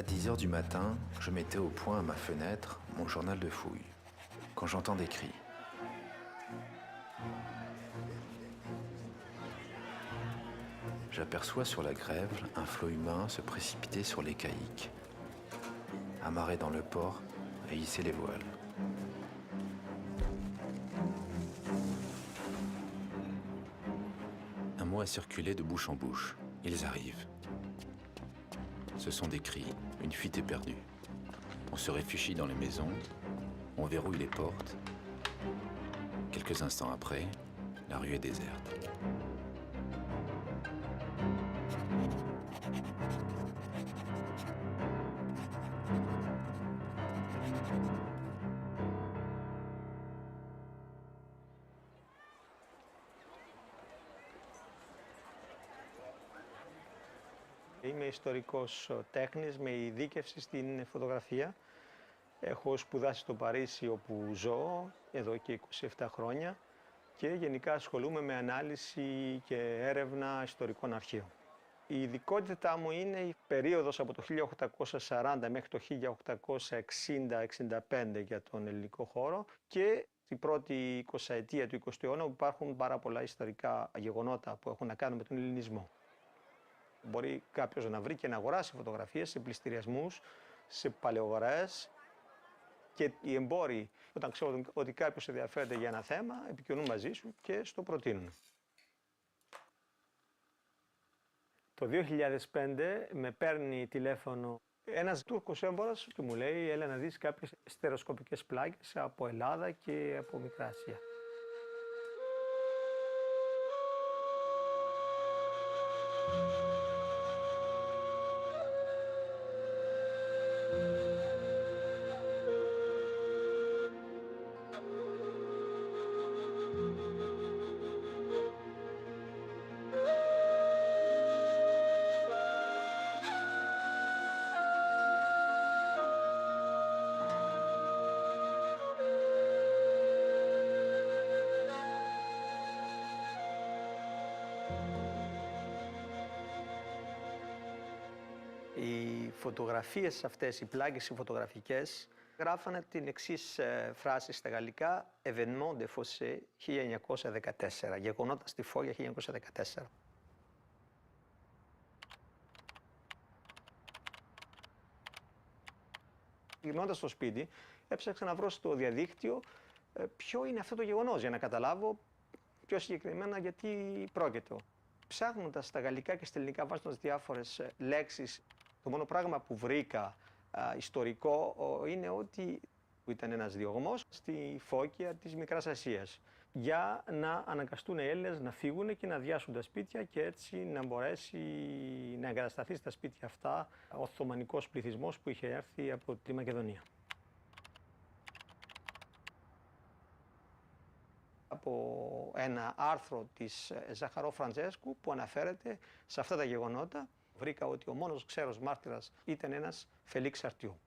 À 10 heures du matin, je mettais au point à ma fenêtre mon journal de fouilles, quand j'entends des cris. J'aperçois sur la grève un flot humain se précipiter sur les caïques, amarrer dans le port et hisser les voiles. Un mot a circulé de bouche en bouche. Ils arrivent. Ce sont des cris, une fuite est perdue. On se réfugie dans les maisons, on verrouille les portes. Quelques instants après, la rue est déserte. Είμαι ιστορικός τέχνης με ειδίκευση στην φωτογραφία. Έχω σπουδάσει στο Παρίσι όπου ζω εδώ και 27 χρόνια και γενικά ασχολούμαι με ανάλυση και έρευνα ιστορικών αρχείων. Η ειδικότητά μου είναι η περίοδος από το 1840 μέχρι το 1860-65 για τον ελληνικό χώρο και την πρώτη 20ετία του 20ου αιώνα που υπάρχουν πάρα πολλά ιστορικά γεγονότα που έχουν να κάνουν με τον ελληνισμό. Μπορεί κάποιος να βρει και να αγοράσει φωτογραφίες σε πληστηριασμούς, σε παλαιογορές και οι εμπόροι όταν ξέρουν ότι κάποιος ενδιαφέρεται για ένα θέμα επικοινωνούν μαζί σου και στο προτείνουν. Το 2005 με παίρνει τηλέφωνο ένας Τούρκος έμπορος και μου λέει έλα να δεις κάποιες στερεοσκοπικές πλάκες από Ελλάδα και από Μικρά Ασία. Οι φωτογραφίες αυτές, οι πλάκες οι φωτογραφικές, γράφανε την εξής φράση στα γαλλικά «Événement de Fossé 1914», γεγονότα στη Φόγια 1914. Γυρνώντας στο σπίτι, έψαξα να βρω στο διαδίκτυο ποιο είναι αυτό το γεγονός, για να καταλάβω πιο συγκεκριμένα γιατί πρόκειται. Ψάχνοντας στα γαλλικά και στα ελληνικά, βάζοντας διάφορες λέξεις, το μόνο πράγμα που βρήκα ιστορικό είναι ότι ήταν ένας διωγμός στη Φώκια της Μικράς Ασίας για να αναγκαστούν οι Έλληνες να φύγουν και να αδειάσουν τα σπίτια και έτσι να μπορέσει να εγκατασταθεί στα σπίτια αυτά ο Οθωμανικός πληθυσμός που είχε έρθει από τη Μακεδονία. Από ένα άρθρο της Ζαχαρό Φραντζέσκου που αναφέρεται σε αυτά τα γεγονότα, βρήκα ότι ο μόνος ξέρος μάρτυρας ήταν ένας Φελίξ Αρτιού.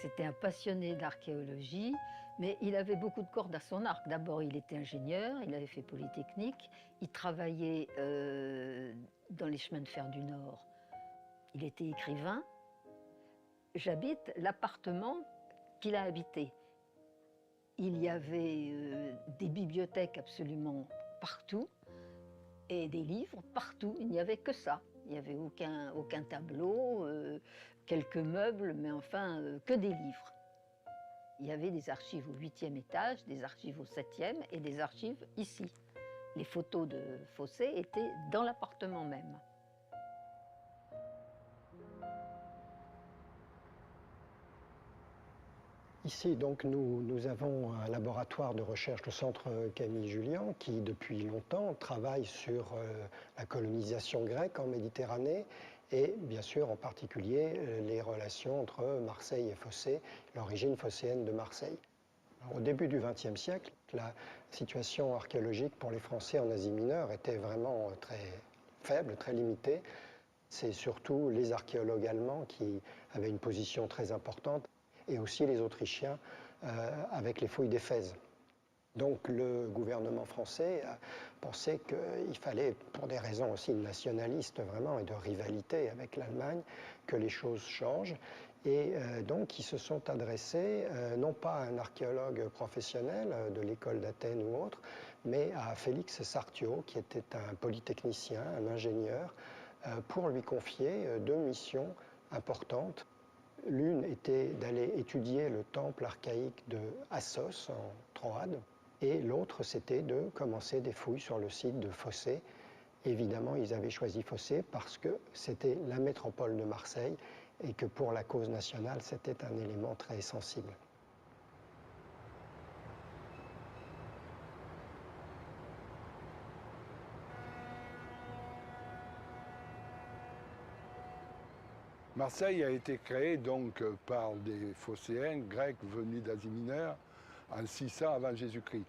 C'était un passionné d'archéologie, mais il avait beaucoup de cordes à son arc. D'abord, il était ingénieur, il avait fait Polytechnique, il travaillait dans les chemins de fer du Nord. Il était écrivain. J'habite l'appartement qu'il a habité. Il y avait des bibliothèques absolument partout et des livres partout. Il n'y avait que ça. Il n'y avait aucun tableau, quelques meubles, mais enfin que des livres. Il y avait des archives au 8e étage, des archives au 7e et des archives ici. Les photos de Fossé étaient dans l'appartement même. Ici, donc, nous avons un laboratoire de recherche, le centre Camille Jullian, qui depuis longtemps travaille sur la colonisation grecque en Méditerranée et bien sûr en particulier les relations entre Marseille et Fossé, l'origine phocéenne de Marseille. Alors, au début du XXe siècle, la situation archéologique pour les Français en Asie mineure était vraiment très faible, très limitée. C'est surtout les archéologues allemands qui avaient une position très importante, et aussi les Autrichiens avec les fouilles d'Éphèse. Donc le gouvernement français a pensé qu'il fallait, pour des raisons aussi nationalistes vraiment et de rivalité avec l'Allemagne, que les choses changent. Et donc ils se sont adressés non pas à un archéologue professionnel de l'école d'Athènes ou autre, mais à Félix Sartio, qui était un polytechnicien, un ingénieur, pour lui confier deux missions importantes. L'une était d'aller étudier le temple archaïque de Assos en Troade, et l'autre c'était de commencer des fouilles sur le site de Phocée. Évidemment, ils avaient choisi Phocée parce que c'était la métropole de Marseille et que pour la cause nationale, c'était un élément très sensible. Marseille a été créée donc par des phocéens grecs venus d'Asie mineure en 600 avant Jésus-Christ.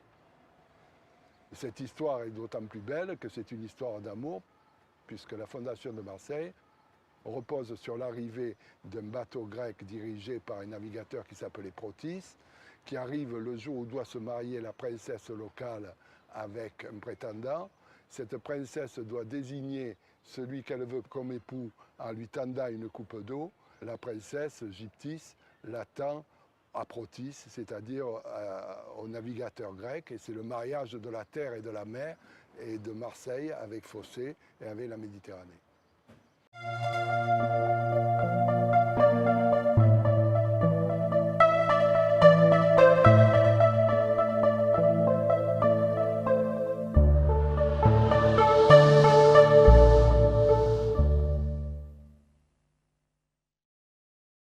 Cette histoire est d'autant plus belle que c'est une histoire d'amour, puisque la fondation de Marseille repose sur l'arrivée d'un bateau grec dirigé par un navigateur qui s'appelait Protis, qui arrive le jour où doit se marier la princesse locale avec un prétendant. Cette princesse doit désigner celui qu'elle veut comme époux en lui tendant une coupe d'eau. La princesse, Gyptis, l'attend à Protis, c'est-à-dire au navigateur grec, et c'est le mariage de la terre et de la mer et de Marseille avec Phocée et avec la Méditerranée.